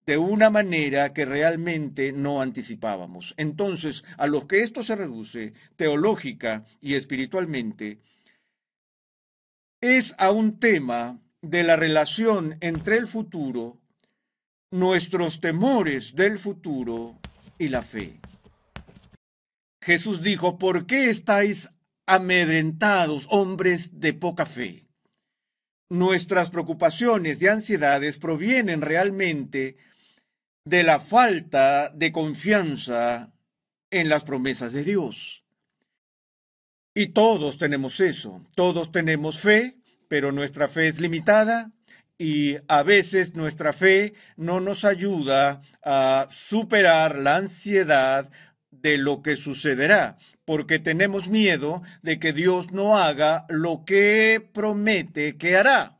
de una manera que realmente no anticipábamos. Entonces, a lo que esto se reduce, teológica y espiritualmente, es a un tema de la relación entre el futuro, nuestros temores del futuro y la fe. Jesús dijo, ¿por qué estáis amedrentados, hombres de poca fe? Nuestras preocupaciones y ansiedades provienen realmente de la falta de confianza en las promesas de Dios. Y todos tenemos eso, todos tenemos fe, pero nuestra fe es limitada y a veces nuestra fe no nos ayuda a superar la ansiedad de lo que sucederá, porque tenemos miedo de que Dios no haga lo que promete que hará.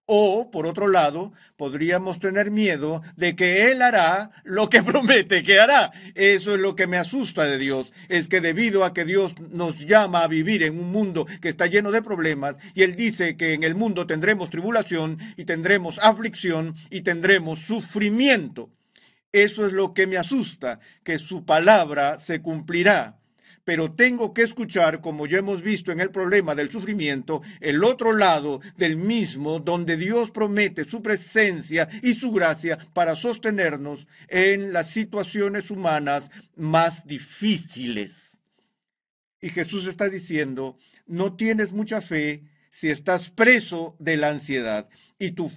O, por otro lado, podríamos tener miedo de que Él hará lo que promete que hará. Eso es lo que me asusta de Dios. Es que debido a que Dios nos llama a vivir en un mundo que está lleno de problemas, y Él dice que en el mundo tendremos tribulación y tendremos aflicción y tendremos sufrimiento. Eso es lo que me asusta, que su palabra se cumplirá. Pero tengo que escuchar, como ya hemos visto en el problema del sufrimiento, el otro lado del mismo, donde Dios promete su presencia y su gracia para sostenernos en las situaciones humanas más difíciles. Y Jesús está diciendo, no tienes mucha fe si estás preso de la ansiedad, y tu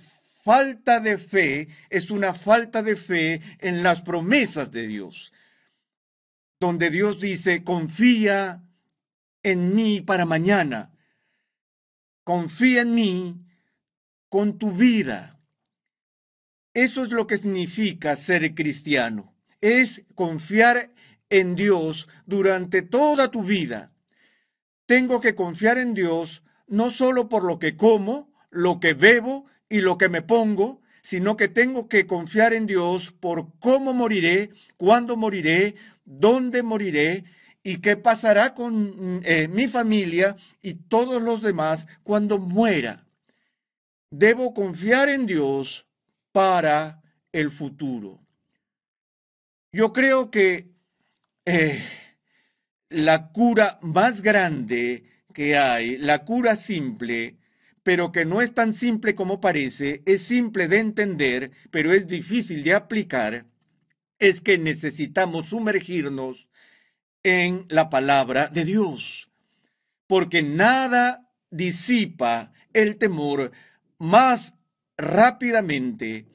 falta de fe es una falta de fe en las promesas de Dios, donde Dios dice, confía en mí para mañana, confía en mí con tu vida. Eso es lo que significa ser cristiano, es confiar en Dios durante toda tu vida. Tengo que confiar en Dios no solo por lo que como, lo que bebo y lo que me pongo, sino que tengo que confiar en Dios por cómo moriré, cuándo moriré, dónde moriré y qué pasará con mi familia y todos los demás cuando muera. Debo confiar en Dios para el futuro. Yo creo que eh, la cura más grande que hay, la cura simple, pero que no es tan simple como parece, es simple de entender, pero es difícil de aplicar, es que necesitamos sumergirnos en la palabra de Dios, porque nada disipa el temor más rápidamente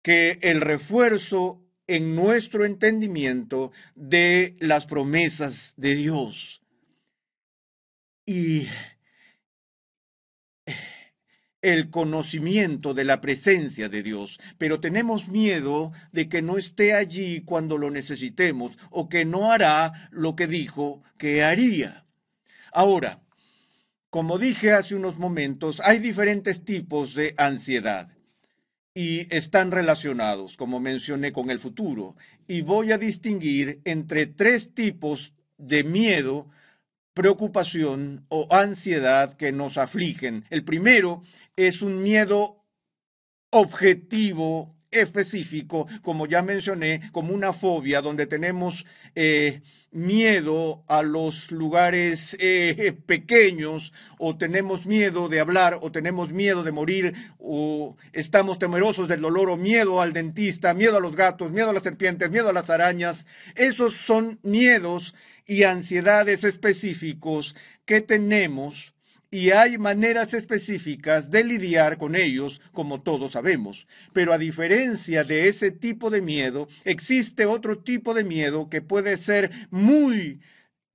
que el refuerzo en nuestro entendimiento de las promesas de Dios. Y el conocimiento de la presencia de Dios, pero tenemos miedo de que no esté allí cuando lo necesitemos o que no hará lo que dijo que haría. Ahora, como dije hace unos momentos, hay diferentes tipos de ansiedad y están relacionados, como mencioné, con el futuro. Y voy a distinguir entre tres tipos de miedo, preocupación o ansiedad que nos afligen. El primero es un miedo objetivo, específico, como ya mencioné, como una fobia, donde tenemos miedo a los lugares pequeños, o tenemos miedo de hablar, o tenemos miedo de morir, o estamos temerosos del dolor, o miedo al dentista, miedo a los gatos, miedo a las serpientes, miedo a las arañas. Esos son miedos y ansiedades específicos que tenemos, y hay maneras específicas de lidiar con ellos, como todos sabemos. Pero a diferencia de ese tipo de miedo, existe otro tipo de miedo que puede ser muy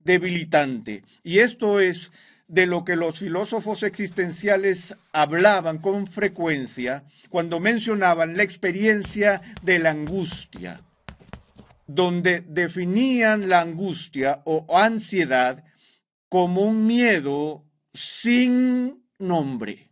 debilitante. Y esto es de lo que los filósofos existenciales hablaban con frecuencia cuando mencionaban la experiencia de la angustia, donde definían la angustia o ansiedad como un miedo sin nombre.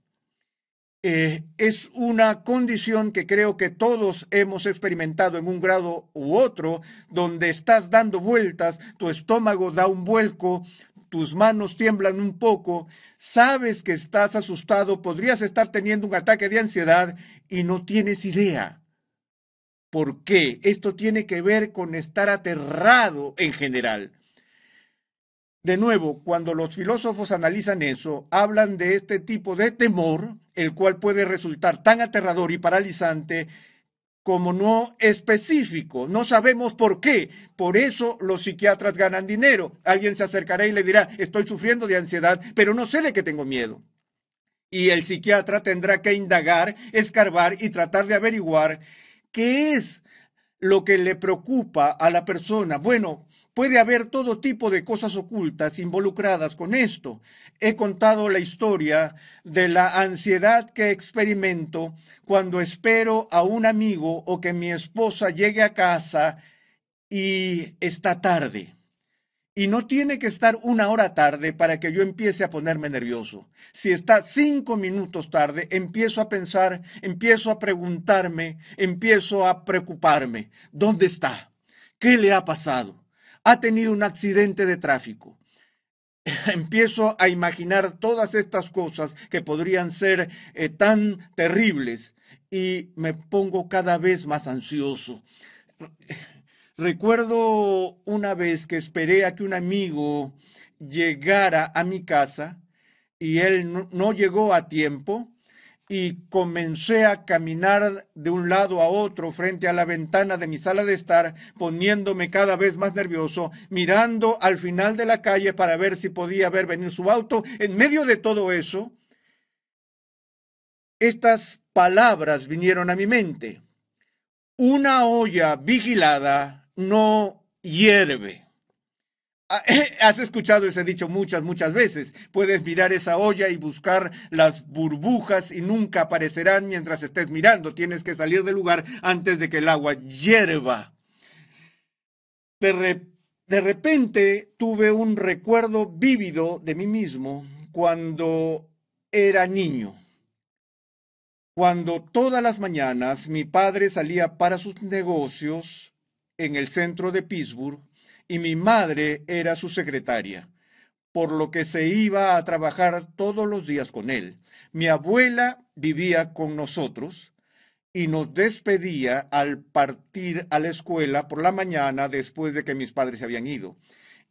Es una condición que creo que todos hemos experimentado en un grado u otro, donde estás dando vueltas, tu estómago da un vuelco, tus manos tiemblan un poco, sabes que estás asustado, podrías estar teniendo un ataque de ansiedad y no tienes idea, ¿Por qué? Esto tiene que ver con estar aterrado en general. De nuevo, cuando los filósofos analizan eso, hablan de este tipo de temor, el cual puede resultar tan aterrador y paralizante como no específico. No sabemos por qué. Por eso los psiquiatras ganan dinero. Alguien se acercará y le dirá, estoy sufriendo de ansiedad, pero no sé de qué tengo miedo. Y el psiquiatra tendrá que indagar, escarbar y tratar de averiguar qué es lo que le preocupa a la persona. Bueno, puede haber todo tipo de cosas ocultas involucradas con esto. He contado la historia de la ansiedad que experimento cuando espero a un amigo o que mi esposa llegue a casa y está tarde. Y no tiene que estar una hora tarde para que yo empiece a ponerme nervioso. Si está 5 minutos tarde, empiezo a pensar, empiezo a preguntarme, empiezo a preocuparme. ¿Dónde está? ¿Qué le ha pasado? ¿Ha tenido un accidente de tráfico? Empiezo a imaginar todas estas cosas que podrían ser tan terribles y me pongo cada vez más ansioso. Recuerdo una vez que esperé a que un amigo llegara a mi casa y él no llegó a tiempo y comencé a caminar de un lado a otro frente a la ventana de mi sala de estar, poniéndome cada vez más nervioso, mirando al final de la calle para ver si podía ver venir su auto. En medio de todo eso, estas palabras vinieron a mi mente. Una olla vigilada no hierve. Has escuchado ese dicho muchas veces. Puedes mirar esa olla y buscar las burbujas y nunca aparecerán mientras estés mirando. Tienes que salir del lugar antes de que el agua hierva. De repente tuve un recuerdo vívido de mí mismo cuando era niño. Cuando todas las mañanas mi padre salía para sus negocios en el centro de Pittsburgh y mi madre era su secretaria, por lo que se iba a trabajar todos los días con él. Mi abuela vivía con nosotros y nos despedía al partir a la escuela por la mañana después de que mis padres se habían ido.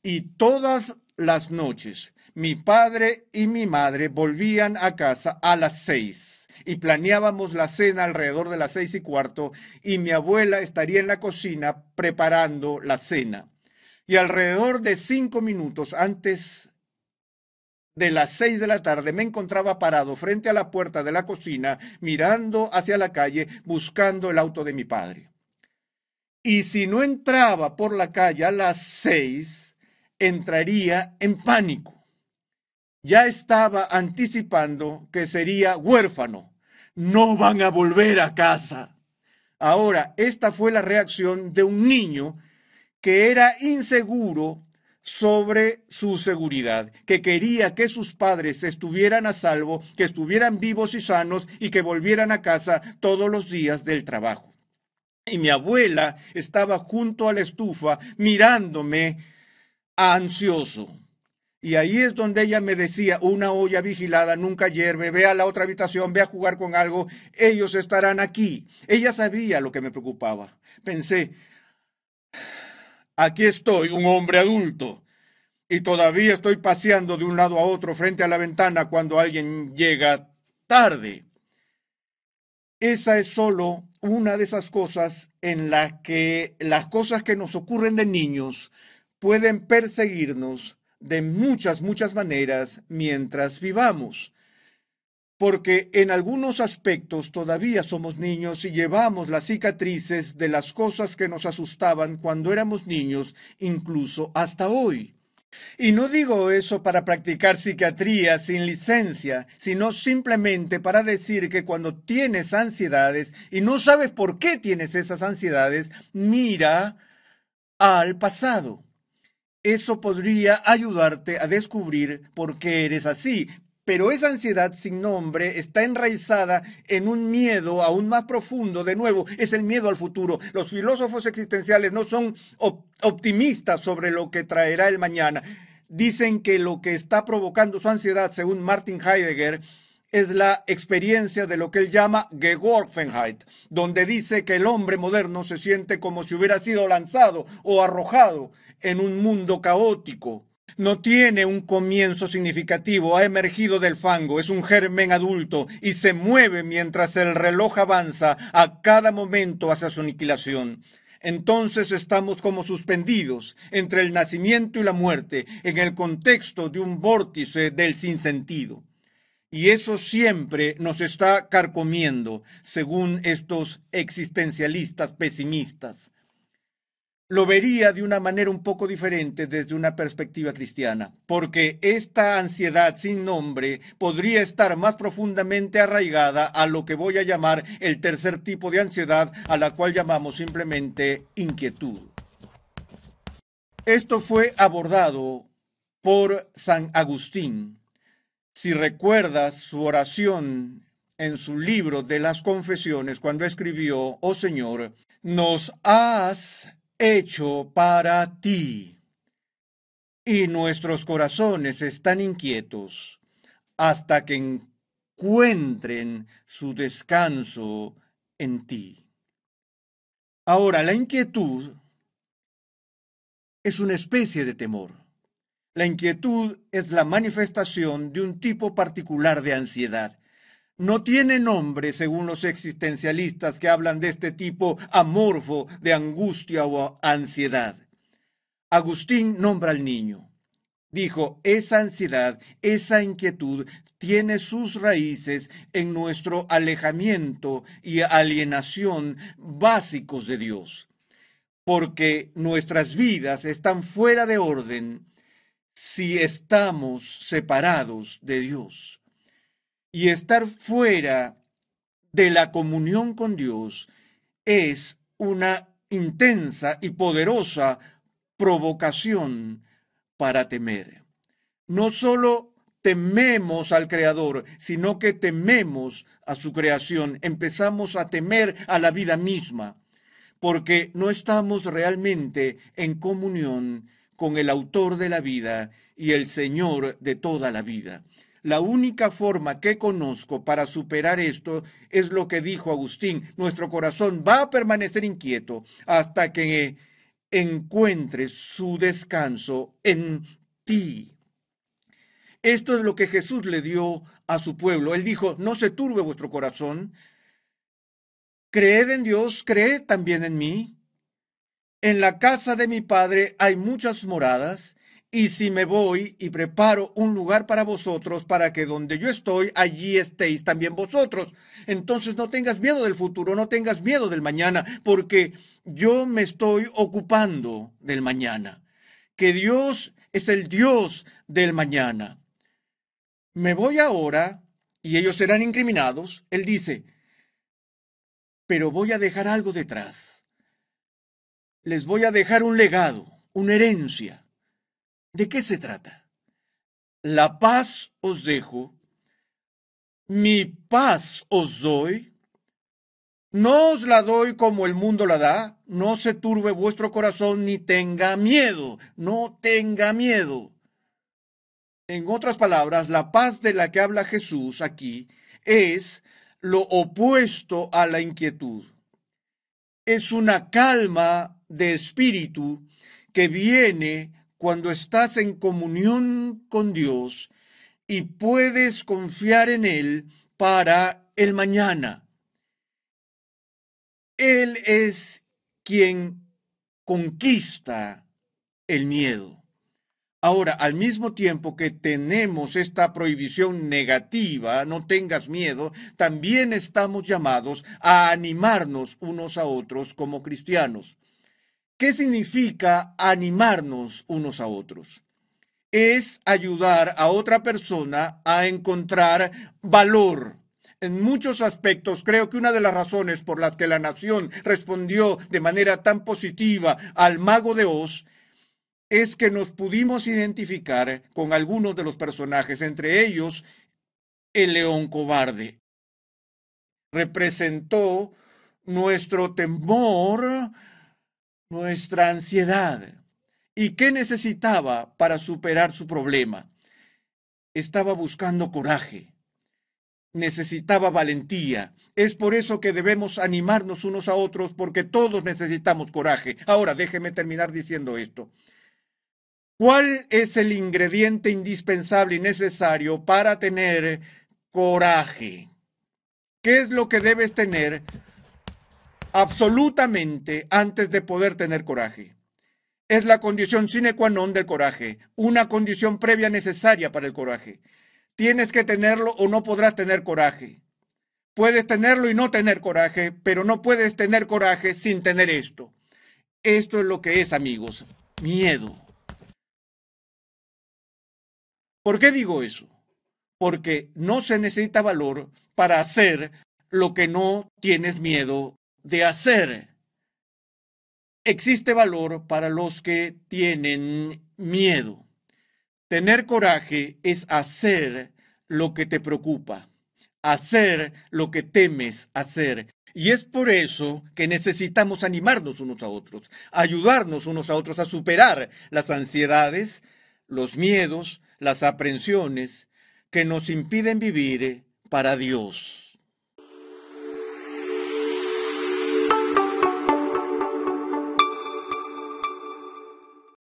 Y todas las noches mi padre y mi madre volvían a casa a las 6 y planeábamos la cena alrededor de las 6:15 y mi abuela estaría en la cocina preparando la cena. Y alrededor de 5 minutos antes de las 6 de la tarde me encontraba parado frente a la puerta de la cocina, mirando hacia la calle, buscando el auto de mi padre. Y si no entraba por la calle a las 6, entraría en pánico. Ya estaba anticipando que sería huérfano. No van a volver a casa. Ahora, esta fue la reacción de un niño que era inseguro sobre su seguridad, que quería que sus padres estuvieran a salvo, que estuvieran vivos y sanos y que volvieran a casa todos los días del trabajo. Y mi abuela estaba junto a la estufa mirándome ansioso. Y ahí es donde ella me decía, una olla vigilada nunca hierve, ve a la otra habitación, ve a jugar con algo, ellos estarán aquí. Ella sabía lo que me preocupaba. Pensé, aquí estoy, un hombre adulto, y todavía estoy paseando de un lado a otro frente a la ventana cuando alguien llega tarde. Esa es solo una de esas cosas en las que las cosas que nos ocurren de niños pueden perseguirnos de muchas maneras mientras vivamos. Porque en algunos aspectos todavía somos niños y llevamos las cicatrices de las cosas que nos asustaban cuando éramos niños, incluso hasta hoy. Y no digo eso para practicar psiquiatría sin licencia, sino simplemente para decir que cuando tienes ansiedades y no sabes por qué tienes esas ansiedades, mira al pasado. Eso podría ayudarte a descubrir por qué eres así. Pero esa ansiedad sin nombre está enraizada en un miedo aún más profundo. De nuevo, es el miedo al futuro. Los filósofos existenciales no son optimistas sobre lo que traerá el mañana. Dicen que lo que está provocando su ansiedad, según Martin Heidegger, es la experiencia de lo que él llama Geworfenheit, donde dice que el hombre moderno se siente como si hubiera sido lanzado o arrojado en un mundo caótico. No tiene un comienzo significativo, ha emergido del fango, es un germen adulto y se mueve mientras el reloj avanza a cada momento hacia su aniquilación. Entonces estamos como suspendidos entre el nacimiento y la muerte en el contexto de un vórtice del sinsentido. Y eso siempre nos está carcomiendo, según estos existencialistas pesimistas. Lo vería de una manera un poco diferente desde una perspectiva cristiana, porque esta ansiedad sin nombre podría estar más profundamente arraigada a lo que voy a llamar el tercer tipo de ansiedad, a la cual llamamos simplemente inquietud. Esto fue abordado por San Agustín. Si recuerdas su oración en su libro de las Confesiones, cuando escribió: oh Señor, nos has hecho para ti, y nuestros corazones están inquietos hasta que encuentren su descanso en ti. Ahora, la inquietud es una especie de temor. La inquietud es la manifestación de un tipo particular de ansiedad. No tiene nombre según los existencialistas que hablan de este tipo amorfo de angustia o ansiedad. Agustín nombra al niño. Dijo, esa ansiedad, esa inquietud tiene sus raíces en nuestro alejamiento y alienación básicos de Dios, porque nuestras vidas están fuera de orden si estamos separados de Dios. Y estar fuera de la comunión con Dios es una intensa y poderosa provocación para temer. No solo tememos al Creador, sino que tememos a su creación. Empezamos a temer a la vida misma, porque no estamos realmente en comunión con el autor de la vida y el Señor de toda la vida. La única forma que conozco para superar esto es lo que dijo Agustín. Nuestro corazón va a permanecer inquieto hasta que encuentre su descanso en ti. Esto es lo que Jesús le dio a su pueblo. Él dijo, no se turbe vuestro corazón. Creed en Dios, creed también en mí. En la casa de mi Padre hay muchas moradas, y si me voy y preparo un lugar para vosotros, para que donde yo estoy, allí estéis también vosotros. Entonces no tengas miedo del futuro, no tengas miedo del mañana, porque yo me estoy ocupando del mañana. Que Dios es el Dios del mañana. Me voy ahora, y ellos serán incriminados. Él dice, pero voy a dejar algo detrás. Les voy a dejar un legado, una herencia. ¿De qué se trata? La paz os dejo, mi paz os doy. No os la doy como el mundo la da. No se turbe vuestro corazón ni tenga miedo. No tenga miedo. En otras palabras, la paz de la que habla Jesús aquí es lo opuesto a la inquietud. Es una calma de espíritu que viene cuando estás en comunión con Dios y puedes confiar en Él para el mañana. Él es quien conquista el miedo. Ahora, al mismo tiempo que tenemos esta prohibición negativa, no tengas miedo, también estamos llamados a animarnos unos a otros como cristianos. ¿Qué significa animarnos unos a otros? Es ayudar a otra persona a encontrar valor. En muchos aspectos, creo que una de las razones por las que la nación respondió de manera tan positiva al Mago de Oz es que nos pudimos identificar con algunos de los personajes, entre ellos el león cobarde. Representó nuestro temor, nuestra ansiedad. ¿Y qué necesitaba para superar su problema? Estaba buscando coraje. necesitaba valentía. Es por eso que debemos animarnos unos a otros, porque todos necesitamos coraje. Ahora, déjeme terminar diciendo esto. ¿Cuál es el ingrediente indispensable y necesario para tener coraje? ¿Qué es lo que debes tener absolutamente antes de poder tener coraje? Es la condición sine qua non del coraje, una condición previa necesaria para el coraje. Tienes que tenerlo o no podrás tener coraje. Puedes tenerlo y no tener coraje, pero no puedes tener coraje sin tener esto. Esto es lo que es, amigos, miedo. ¿Por qué digo eso? Porque no se necesita valor para hacer lo que no tienes miedo de hacer. Existe valor para los que tienen miedo. Tener coraje es hacer lo que te preocupa, hacer lo que temes hacer. Y es por eso que necesitamos animarnos unos a otros, ayudarnos unos a otros a superar las ansiedades, los miedos, las aprensiones que nos impiden vivir para Dios.